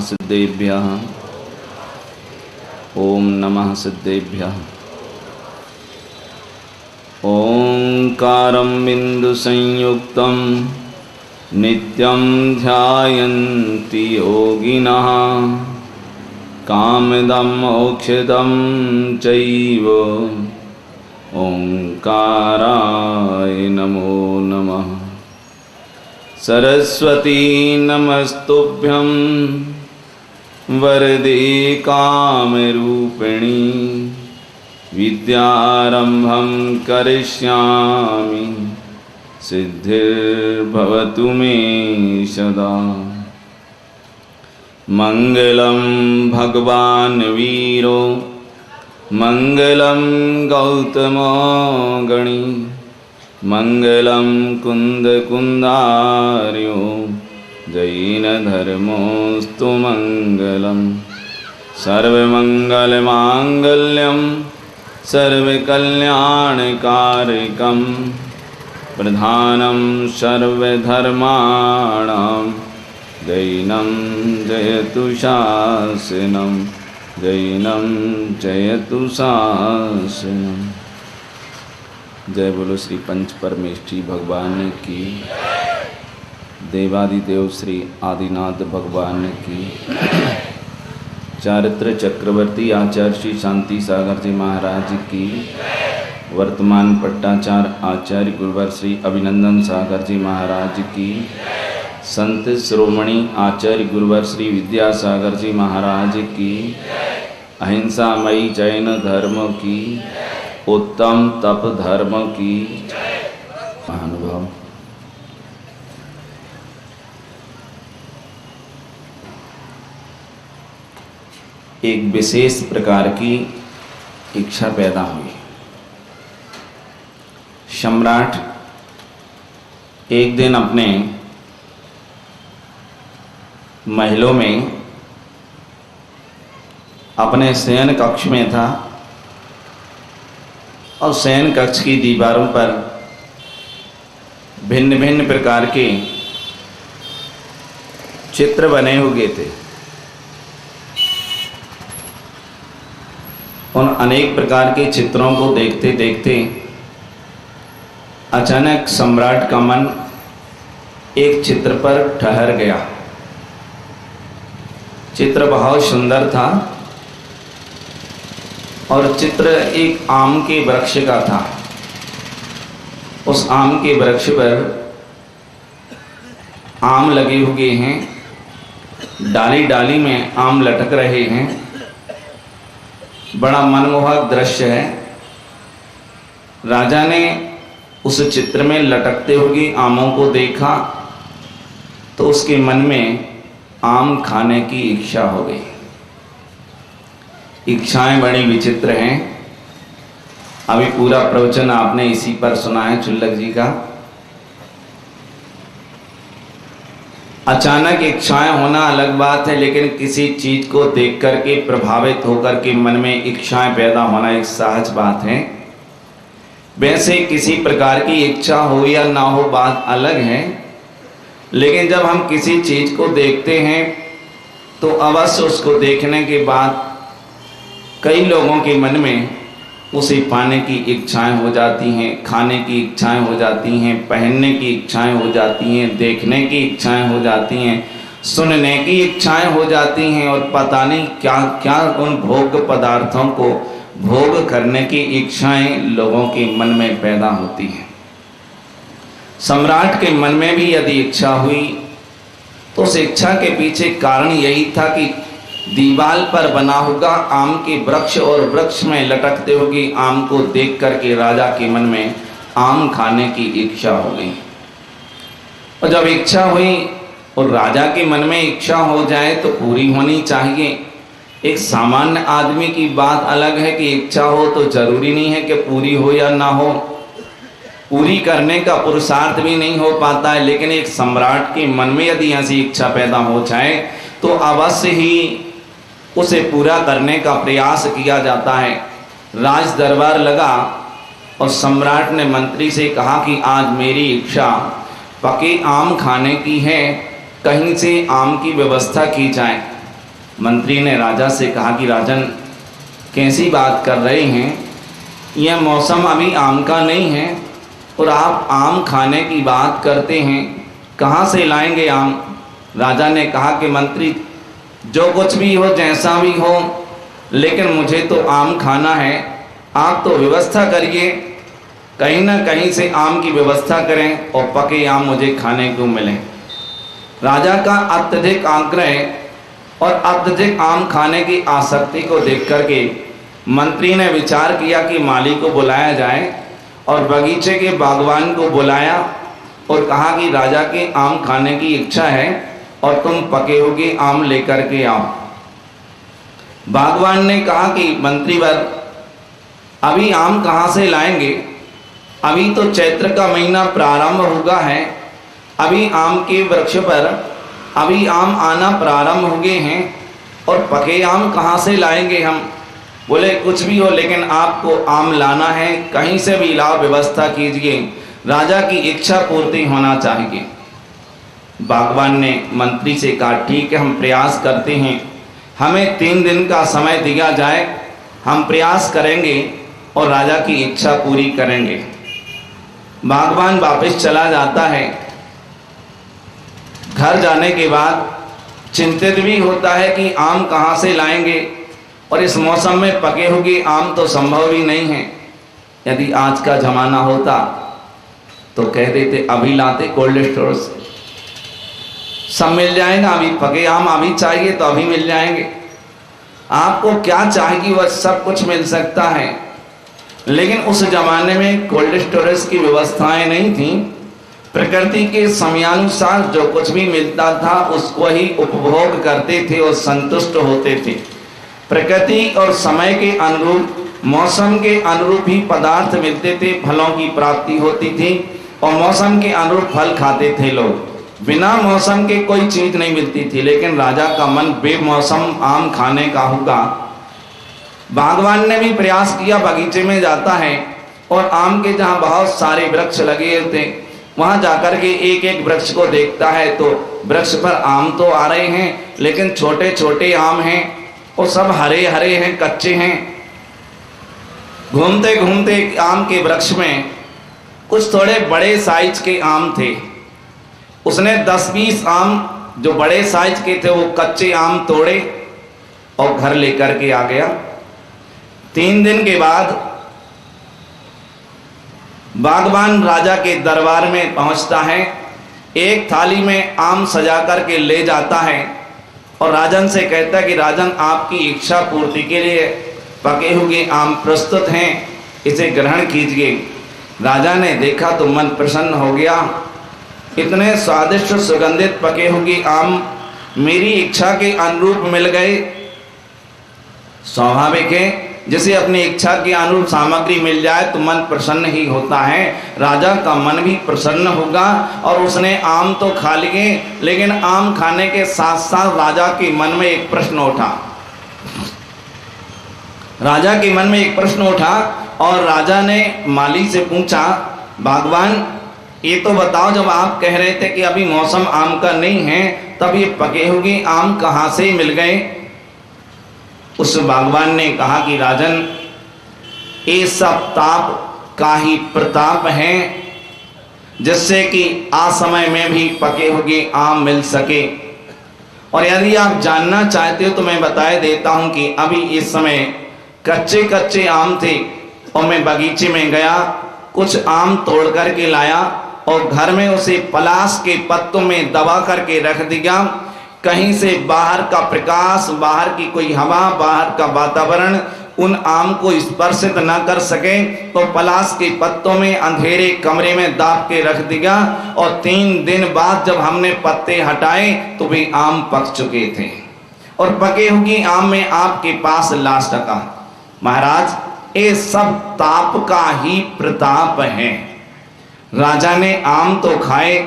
सिद्धेभ्यः ओम नमः सिद्धेभ्यः। ओंकारं बिंदु संयुक्तं नित्यं ध्यायन्ति योगिनः कामदं मोक्षदं चैव ओंकाराय नमो नमः। सरस्वती नमस्तुभ्यं वरदे कामरूपिणी विद्यारंभं करिष्यामि सिद्धिर्भवतु मे सदा। मंगलं भगवान् वीरो मंगलं गौतमो गणी मंगलं कुंदकुंदार्यो जैनधर्मोऽस्तु मंगलम्। सर्वमंगलमांगल्यं सर्वकल्याणकारकं प्रधानं सर्वधर्माणां जैनं जयतु शासनं जैनं जयतु शासनं। जय बोलो श्री पंच परमेष्ठी भगवान की, देवादिदेव श्री आदिनाथ भगवान की, चारित्र चक्रवर्ती आचार्य श्री शांति सागर जी महाराज की, वर्तमान पट्टाचार्य आचार्य गुरुवर श्री अभिनंदन सागर जी महाराज की, संत श्रोमणी आचार्य गुरुवर श्री विद्यासागर जी महाराज की, अहिंसामयी जैन धर्म की, उत्तम तप धर्म की महानुभाव। एक विशेष प्रकार की इच्छा पैदा हुई। सम्राट एक दिन अपने महलों में अपने शयन कक्ष में था और शयन कक्ष की दीवारों पर भिन्न भिन्न प्रकार के चित्र बने हुए थे। उन अनेक प्रकार के चित्रों को देखते देखते अचानक सम्राट का मन एक चित्र पर ठहर गया। चित्र बहुत सुंदर था और चित्र एक आम के वृक्ष का था। उस आम के वृक्ष पर आम लगे हुए हैं, डाली डाली में आम लटक रहे हैं। बड़ा मनमोहक दृश्य है। राजा ने उस चित्र में लटकते हुए आमों को देखा तो उसके मन में आम खाने की इच्छा हो गई। इच्छाएं बड़ी विचित्र हैं। अभी पूरा प्रवचन आपने इसी पर सुना है चुल्लक जी का। अचानक इच्छाएं होना अलग बात है, लेकिन किसी चीज को देख करके प्रभावित होकर के मन में इच्छाएं पैदा होना एक सहज बात है। वैसे किसी प्रकार की इच्छा हो या ना हो बात अलग है, लेकिन जब हम किसी चीज को देखते हैं तो अवश्य उसको देखने के बाद कई लोगों के मन में उसे पाने की इच्छाएं हो जाती हैं, खाने की इच्छाएं हो जाती हैं, पहनने की इच्छाएं हो जाती हैं, देखने की इच्छाएं हो जाती हैं, सुनने की इच्छाएं हो जाती हैं, और पता नहीं क्या क्या उन भोग पदार्थों को भोग करने की इच्छाएं लोगों के मन में पैदा होती हैं। सम्राट के मन में भी यदि इच्छा हुई तो उस इच्छा के पीछे कारण यही था कि दीवाल पर बना होगा आम के वृक्ष और वृक्ष में लटकते होगी आम को देख करके राजा के मन में आम खाने की इच्छा हो गई। और जब इच्छा हुई और राजा के मन में इच्छा हो जाए तो पूरी होनी चाहिए। एक सामान्य आदमी की बात अलग है कि इच्छा हो तो जरूरी नहीं है कि पूरी हो या ना हो, पूरी करने का पुरुषार्थ भी नहीं हो पाता है, लेकिन एक सम्राट के मन में यदि ऐसी इच्छा पैदा हो जाए तो अवश्य ही उसे पूरा करने का प्रयास किया जाता है। राज दरबार लगा और सम्राट ने मंत्री से कहा कि आज मेरी इच्छा पके आम खाने की है, कहीं से आम की व्यवस्था की जाए। मंत्री ने राजा से कहा कि राजन, कैसी बात कर रहे हैं, यह मौसम अभी आम का नहीं है और आप आम खाने की बात करते हैं, कहाँ से लाएंगे आम। राजा ने कहा कि मंत्री, जो कुछ भी हो, जैसा भी हो, लेकिन मुझे तो आम खाना है, आप तो व्यवस्था करिए, कहीं ना कहीं से आम की व्यवस्था करें और पके आम मुझे खाने को मिले। राजा का अत्यधिक आग्रह और अत्यधिक आम खाने की आसक्ति को देख करके मंत्री ने विचार किया कि माली को बुलाया जाए और बगीचे के बागवान को बुलाया और कहा कि राजा के आम खाने की इच्छा है और तुम पके हुए आम लेकर के आओ। बागवान ने कहा कि मंत्रीवर, अभी आम कहाँ से लाएंगे, अभी तो चैत्र का महीना प्रारंभ हुआ है, अभी आम के वृक्ष पर अभी आम आना प्रारंभ हो गए हैं और पके आम कहाँ से लाएंगे हम। बोले कुछ भी हो, लेकिन आपको आम लाना है, कहीं से भी लाओ, व्यवस्था कीजिए, राजा की इच्छा पूर्ति होना चाहिए। बागवान ने मंत्री से कहा ठीक है, हम प्रयास करते हैं, हमें 3 दिन का समय दिया जाए, हम प्रयास करेंगे और राजा की इच्छा पूरी करेंगे। बागवान वापस चला जाता है। घर जाने के बाद चिंतित भी होता है कि आम कहाँ से लाएंगे और इस मौसम में पके हुए आम तो संभव ही नहीं है। यदि आज का जमाना होता तो कह देते अभी लाते कोल्ड स्टोर से, सब मिल जाएगा, अभी पके आम अभी चाहिए तो अभी मिल जाएंगे, आपको क्या चाहिए वह सब कुछ मिल सकता है। लेकिन उस जमाने में कोल्ड स्टोरेज की व्यवस्थाएं नहीं थी। प्रकृति के समयानुसार जो कुछ भी मिलता था उसको ही उपभोग करते थे और संतुष्ट होते थे। प्रकृति और समय के अनुरूप, मौसम के अनुरूप ही पदार्थ मिलते थे, फलों की प्राप्ति होती थी और मौसम के अनुरूप फल खाते थे लोग। बिना मौसम के कोई चीज नहीं मिलती थी, लेकिन राजा का मन बेमौसम आम खाने का होगा। बागवान ने भी प्रयास किया, बगीचे में जाता है और आम के जहाँ बहुत सारे वृक्ष लगे थे वहां जाकर के एक एक वृक्ष को देखता है तो वृक्ष पर आम तो आ रहे हैं, लेकिन छोटे छोटे आम हैं और सब हरे हरे हैं, कच्चे हैं। घूमते घूमते आम के वृक्ष में कुछ थोड़े बड़े साइज के आम थे। उसने 10-20 आम जो बड़े साइज के थे वो कच्चे आम तोड़े और घर लेकर के आ गया। 3 दिन के बाद बागवान राजा के दरबार में पहुंचता है, एक थाली में आम सजा करके ले जाता है और राजन से कहता है कि राजन, आपकी इच्छा पूर्ति के लिए पके हुए आम प्रस्तुत हैं, इसे ग्रहण कीजिए। राजा ने देखा तो मन प्रसन्न हो गया, इतने स्वादिष्ट सुगंधित पके हुए आम मेरी इच्छा के अनुरूप मिल गए। स्वाभाविक है, जैसे अपनी इच्छा के अनुरूप सामग्री मिल जाए तो मन प्रसन्न ही होता है। राजा का मन भी प्रसन्न होगा और उसने आम तो खा लिए, लेकिन आम खाने के साथ साथ राजा के मन में एक प्रश्न उठा। राजा के मन में एक प्रश्न उठा और राजा ने माली से पूछा, भगवान ये तो बताओ, जब आप कह रहे थे कि अभी मौसम आम का नहीं है, तब ये पके हुए आम कहाँ से मिल गए? उस भगवान ने कहा कि राजन, ये सब ताप का ही प्रताप है, जिससे कि असमय में भी पके हुए आम मिल सके। और यदि आप जानना चाहते हो तो मैं बता देता हूं कि अभी इस समय कच्चे कच्चे आम थे और मैं बगीचे में गया, कुछ आम तोड़ करके लाया और घर में उसे पलाश के पत्तों में दबा करके रख दिया। कहीं से बाहर का प्रकाश, बाहर की कोई हवा, बाहर का वातावरण उन आम को स्पर्शित न कर सके, तो पलाश के पत्तों में अंधेरे कमरे में दाब के रख दिया। और 3 दिन बाद जब हमने पत्ते हटाए तो वे आम पक चुके थे और पके हुए आम में आपके पास लाश टका। महाराज, ये सब ताप का ही प्रताप है। राजा ने आम तो खाए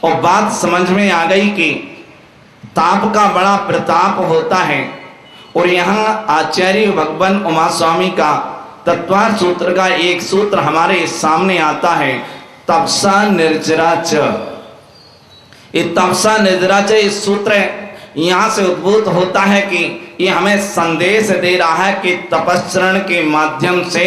और बात समझ में आ गई कि ताप का बड़ा प्रताप होता है। और यहाँ आचार्य भगवान उमा स्वामी का तत्वार्थ सूत्र का एक सूत्र हमारे सामने आता है, तपसा निर्जरा च। ये तपसा निर्जरा च इस सूत्र यहाँ से उद्भूत होता है कि ये हमें संदेश दे रहा है कि तपस्चरण के माध्यम से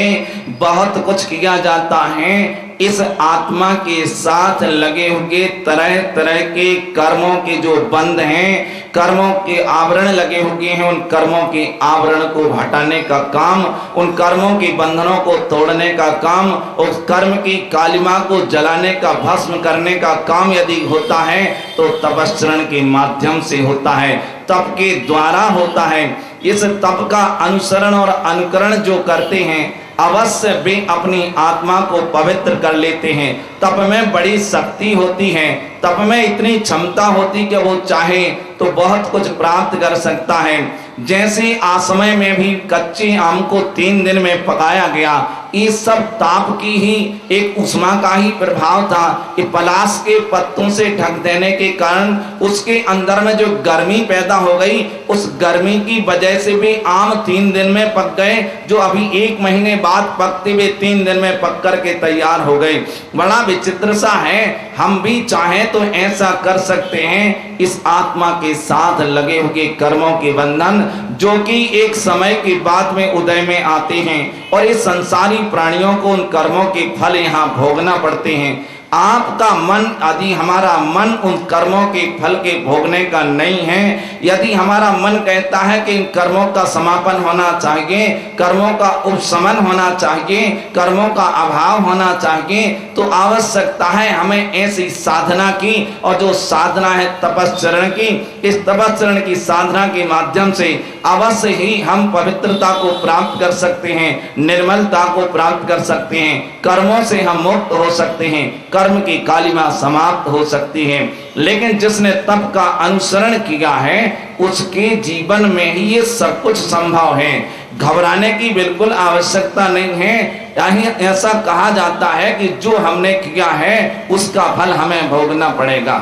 बहुत कुछ किया जाता है। इस आत्मा के साथ लगे हुए तरह तरह के कर्मों के जो बंध हैं, कर्मों के आवरण लगे हुए हैं, उन कर्मों के आवरण को हटाने का काम, उन कर्मों के बंधनों को तोड़ने का काम, उस कर्म की कालिमा को जलाने का, भस्म करने का काम यदि होता है तो तपस्चरण के माध्यम से होता है, तप के द्वारा होता है। इस तप का अनुसरण और अनुकरण जो करते हैं अवश्य वे अपनी आत्मा को पवित्र कर लेते हैं। तप में बड़ी शक्ति होती है, तप में इतनी क्षमता होती कि वो चाहे तो बहुत कुछ प्राप्त कर सकता है। जैसे असमय में भी कच्चे आम को 3 दिन में पकाया गया, इस सब ताप की ही एक उष्मा का ही प्रभाव था कि पलाश के पत्तों से ढक देने के कारण उसके अंदर में जो गर्मी पैदा हो गई, उस गर्मी की वजह से भी आम 3 दिन में पक गए, जो अभी 1 महीने बाद पकते हुए 3 दिन में पक कर के तैयार हो गए। बड़ा विचित्र सा है, हम भी चाहें तो ऐसा कर सकते हैं। इस आत्मा के साथ लगे हुए कर्मों के बंधन जो कि एक समय के बाद में उदय में आते हैं और इस संसारी प्राणियों को उन कर्मों के फल यहाँ भोगना पड़ते हैं। आपका मन, यदि हमारा मन उन कर्मों के फल के भोगने का नहीं है, यदि हमारा मन कहता है कि इन कर्मों का समापन होना चाहिए, कर्मों का उपशमन होना चाहिए, कर्मों का अभाव होना चाहिए, तो आवश्यकता है हमें ऐसी साधना की। और जो साधना है तपस्चरण की, इस तपस्चरण की साधना के माध्यम से अवश्य ही हम पवित्रता को प्राप्त कर सकते हैं, निर्मलता को प्राप्त कर सकते हैं, कर्मों से हम मुक्त हो सकते हैं, कर्म की कालिमा समाप्त हो सकती है। लेकिन जिसने तप का अनुसरण किया है उसके जीवन में ही ये सब कुछ संभव है। घबराने की बिल्कुल आवश्यकता नहीं है। ऐसा कहा जाता है कि जो हमने किया है उसका फल हमें भोगना पड़ेगा।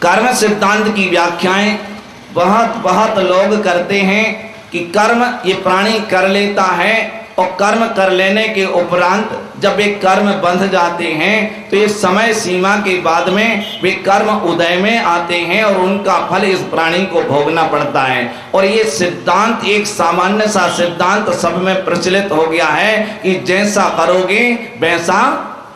कर्म सिद्धांत की व्याख्याएं बहुत लोग करते हैं कि कर्म ये प्राणी कर लेता है और कर्म कर लेने के उपरांत जब वे कर्म बंध जाते हैं तो ये समय सीमा के बाद में वे कर्म उदय में आते हैं और उनका फल इस प्राणी को भोगना पड़ता है। और ये सिद्धांत एक सामान्य सा सिद्धांत सब में प्रचलित हो गया है कि जैसा करोगे वैसा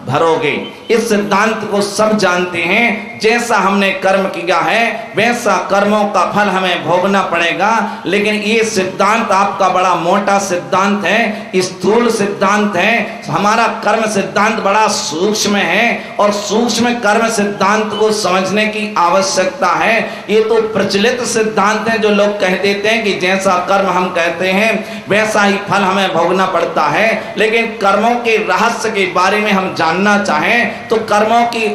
भरोगे। इस सिद्धांत को सब जानते हैं, जैसा हमने कर्म किया है वैसा कर्मों का फल हमें भोगना पड़ेगा। लेकिन ये सिद्धांत आपका बड़ा मोटा सिद्धांत है, स्थूल सिद्धांत है। हमारा कर्म सिद्धांत बड़ा सूक्ष्म है और सूक्ष्म कर्म सिद्धांत को समझने की आवश्यकता है। ये तो प्रचलित सिद्धांत है जो लोग कह देते हैं कि जैसा कर्म हम कहते हैं वैसा ही फल हमें भोगना पड़ता है। लेकिन कर्मों के रहस्य के बारे में हम जानना चाहें तो कर्मों की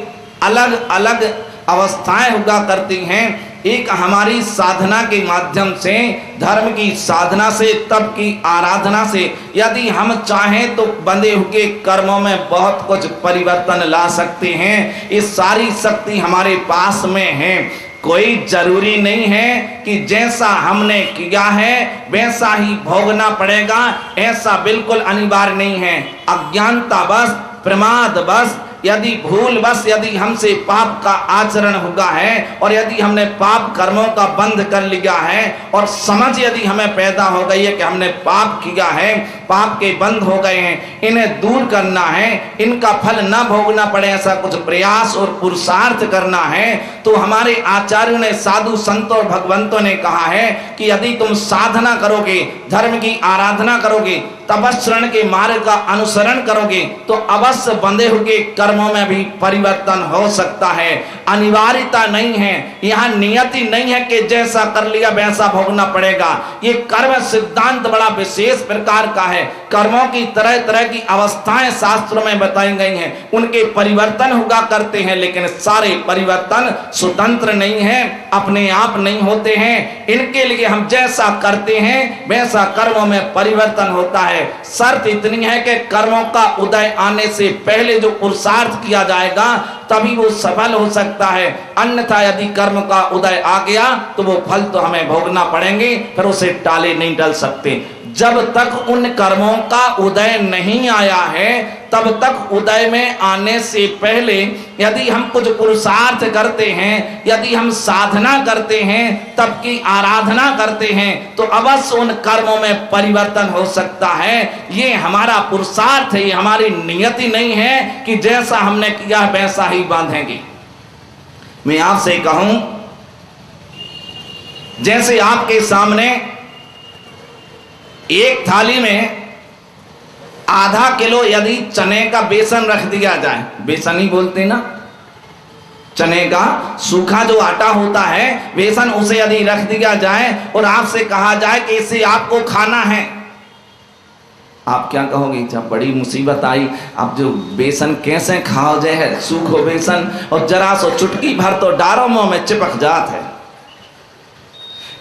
अलग अलग अवस्थाएं हुआ करती हैं। एक हमारी साधना के माध्यम से, धर्म की साधना से, तप की आराधना से यदि हम चाहें तो बंधे हुए कर्मों में बहुत कुछ परिवर्तन ला सकते हैं। ये सारी शक्ति हमारे पास में है। कोई जरूरी नहीं है कि जैसा हमने किया है वैसा ही भोगना पड़ेगा, ऐसा बिल्कुल अनिवार्य नहीं है। अज्ञानता बस, प्रमाद बस, यदि भूल बस यदि हमसे पाप का आचरण हुआ है और यदि हमने पाप कर्मों का बंध कर लिया है और समझ यदि हमें पैदा हो गई है कि हमने पाप किया है, पाप के बंद हो गए हैं, इन्हें दूर करना है, इनका फल न भोगना पड़े, ऐसा कुछ प्रयास और पुरुषार्थ करना है, तो हमारे आचार्यों ने, साधु संतों और भगवंतों ने कहा है कि यदि तुम साधना करोगे, धर्म की आराधना करोगे, तपस्रण के मार्ग का अनुसरण करोगे तो अवश्य बंधे हुए कर्मों में भी परिवर्तन हो सकता है। अनिवार्यता नहीं है, यहाँ नियति नहीं है कि जैसा कर लिया वैसा भोगना पड़ेगा। ये कर्म सिद्धांत बड़ा विशेष प्रकार का है। कर्मों की तरह तरह की अवस्थाएं शास्त्रों में बताई गई हैं, उनके परिवर्तन हुआ करते हैं, लेकिन सारे परिवर्तन स्वतंत्र नहीं है, अपने आप नहीं होते हैं। इनके लिए हम जैसा करते हैं वैसा कर्मों में परिवर्तन होता है। शर्त इतनी है कि कर्मों का उदय आने से पहले जो पुरुषार्थ किया जाएगा तभी वो सफल हो सकता है, अन्यथा यदि कर्म का उदय आ गया तो वो फल तो हमें भोगना पड़ेंगे, फिर उसे टाले नहीं टल सकते। जब तक उन कर्मों का उदय नहीं आया है तब तक उदय में आने से पहले यदि हम कुछ पुरुषार्थ करते हैं, यदि हम साधना करते हैं, तब की आराधना करते हैं, तो अवश्य उन कर्मों में परिवर्तन हो सकता है। ये हमारा पुरुषार्थ है, ये हमारी नियति नहीं है कि जैसा हमने किया वैसा ही बांधेंगे। मैं आपसे कहूं, जैसे आपके सामने एक थाली में आधा किलो यदि चने का बेसन रख दिया जाए, बेसन ही बोलते ना, चने का सूखा जो आटा होता है बेसन, उसे यदि रख दिया जाए और आपसे कहा जाए कि इसे आपको खाना है, आप क्या कहोगे? जब बड़ी मुसीबत आई, अब जो बेसन कैसे खाओ जाए, सूखो बेसन और जरा सो चुटकी भर तो डारो मुंह में चिपक जात है,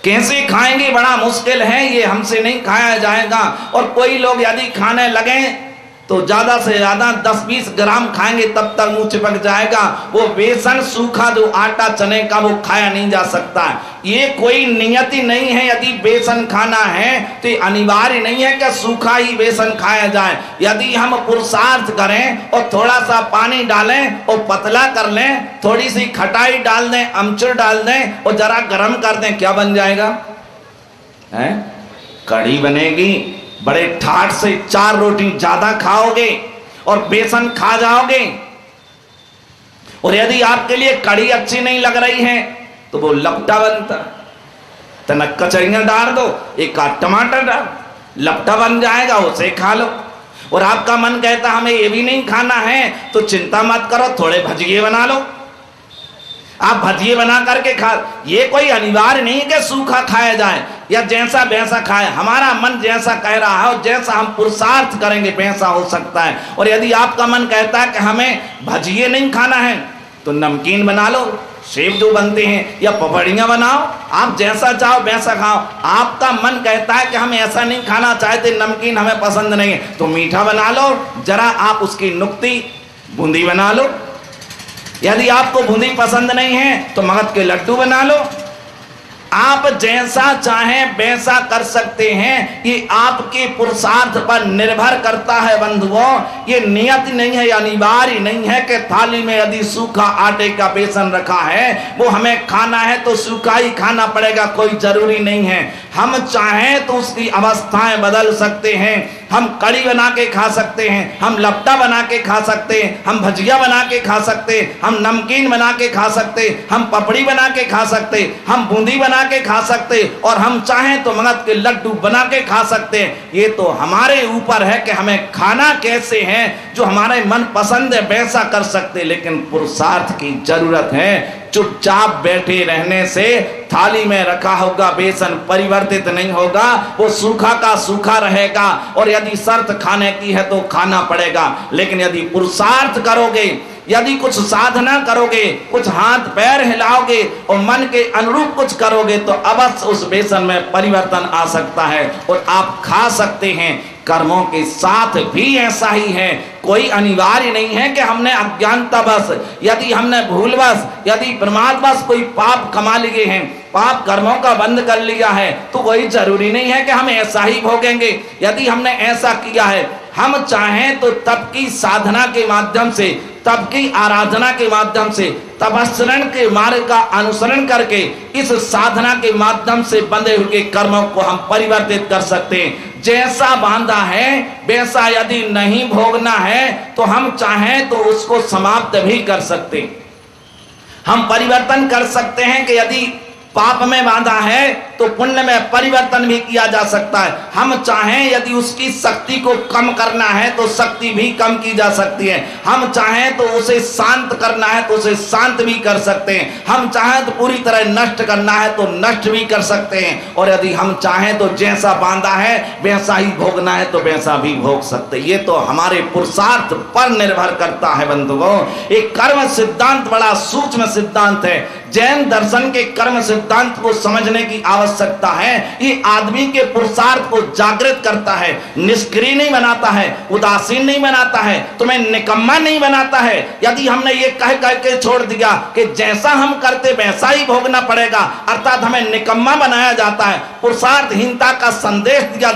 कैसे खाएंगे? बड़ा मुश्किल है, ये हमसे नहीं खाया जाएगा। और कोई लोग यदि खाने लगे तो ज्यादा से ज्यादा 10-20 ग्राम खाएंगे, तब तक मुंह चिपक जाएगा। वो बेसन सूखा जो आटा चने का वो खाया नहीं जा सकता। ये कोई नियति नहीं है, यदि बेसन खाना है तो अनिवार्य नहीं है कि सूखा ही बेसन खाया जाए। यदि हम पुरुषार्थ करें और थोड़ा सा पानी डालें और पतला कर लें, थोड़ी सी खटाई डाल दें, अमचूर डाल दें और जरा गर्म कर दें, क्या बन जाएगा? है कढ़ी बनेगी। बड़े ठाठ से 4 रोटी ज्यादा खाओगे और बेसन खा जाओगे। और यदि आपके लिए कढ़ी अच्छी नहीं लग रही है तो वो लपटा बनता, तनक कचरियां डाल दो, एक आध टमाटर डाल, लपटा बन जाएगा, उसे खा लो। और आपका मन कहता हमें ये भी नहीं खाना है, तो चिंता मत करो, थोड़े भजिए बना लो, आप भजिए बना करके खा। ये कोई अनिवार्य नहीं है कि सूखा खाया जाए या जैसा वैसा खाए, हमारा मन जैसा कह रहा है और जैसा हम पुरुषार्थ करेंगे वैसा हो सकता है। और यदि आपका मन कहता है कि हमें भजिए नहीं खाना है तो नमकीन बना लो, सेब जो बनते हैं, या पपड़ियाँ बनाओ, आप जैसा चाहो वैसा खाओ। आपका मन कहता है कि हम ऐसा नहीं खाना चाहते, नमकीन हमें पसंद नहीं है, तो मीठा बना लो, जरा आप उसकी नुक्ती बूंदी बना लो। यदि आपको बूंदी पसंद नहीं है तो मगध के लड्डू बना लो। आप जैसा चाहें वैसा कर सकते हैं, ये आपके पुरुषार्थ पर निर्भर करता है बंधुओं। ये नियत नहीं है, अनिवार्य नहीं है कि थाली में यदि सूखा आटे का बेसन रखा है वो हमें खाना है तो सूखा ही खाना पड़ेगा, कोई जरूरी नहीं है। हम चाहें तो उसकी अवस्थाएं बदल सकते हैं। हम कड़ी बना के खा सकते हैं, हम लपटा बना के खा सकते हैं, हम भजिया बना के खा सकते हैं, हम नमकीन बना के खा सकते, हम पपड़ी बना के खा सकते, हम बूंदी बना के खा सकते, और हम चाहें तो मगध के लड्डू बना के खा सकते हैं। ये तो हमारे ऊपर है कि हमें खाना कैसे है, जो हमारे मन पसंद है वैसा कर सकते, लेकिन पुरुषार्थ की जरूरत है। चुपचाप बैठे रहने से थाली में रखा होगा बेसन परिवर्तित नहीं होगा, वो सूखा का सूखा रहेगा। और यदि शर्त खाने की है तो खाना पड़ेगा, लेकिन यदि पुरुषार्थ करोगे, यदि कुछ साधना करोगे, कुछ हाथ पैर हिलाओगे और मन के अनुरूप कुछ करोगे तो अवश्य उस व्यसन में परिवर्तन आ सकता है और आप खा सकते हैं। कर्मों के साथ भी ऐसा ही है, कोई अनिवार्य नहीं है कि हमने अज्ञानतावश, यदि हमने भूलवश, यदि प्रमादवश कोई पाप कमा लिए हैं, पाप कर्मों का बंद कर लिया है, तो कोई जरूरी नहीं है कि हम ऐसा ही भोगेंगे। यदि हमने ऐसा किया है, हम चाहें तो तप की साधना के माध्यम से, तप की आराधना के माध्यम से, तपस्रण के मार्ग का अनुसरण करके इस साधना के माध्यम से बंधे हुए कर्मों को हम परिवर्तित कर सकते हैं। जैसा बांधा है वैसा यदि नहीं भोगना है तो हम चाहें तो उसको समाप्त भी कर सकते हैं। हम परिवर्तन कर सकते हैं कि यदि पाप में बांधा है तो पुण्य में परिवर्तन भी किया जा सकता है। हम चाहें यदि उसकी शक्ति को कम करना है तो शक्ति भी कम की जा सकती है। हम चाहें तो उसे शांत करना है तो उसे शांत भी कर सकते हैं। हम चाहें तो पूरी तरह नष्ट करना है तो नष्ट भी कर सकते हैं। और यदि हम चाहें तो जैसा बांधा है वैसा ही भोगना है तो वैसा भी भोग सकते हैं। ये तो हमारे पुरुषार्थ पर निर्भर करता है बंधुओं। एक कर्म सिद्धांत बड़ा सूक्ष्म सिद्धांत है। जैन दर्शन के कर्म सिद्धांत को समझने की आवश्यकता है। ये आदमी के पुरुषार्थ को जागृत करता है, निष्क्रिय नहीं बनाता है, उदासीन नहीं बनाता है, तुम्हें निकम्मा नहीं बनाता है। यदि हमने ये कह के छोड़ दिया कि जैसा हम करते वैसा ही भोगना पड़ेगा, अर्थात हमें निकम्मा बनाया जाता है, पुरुषार्थहीनता का संदेश दिया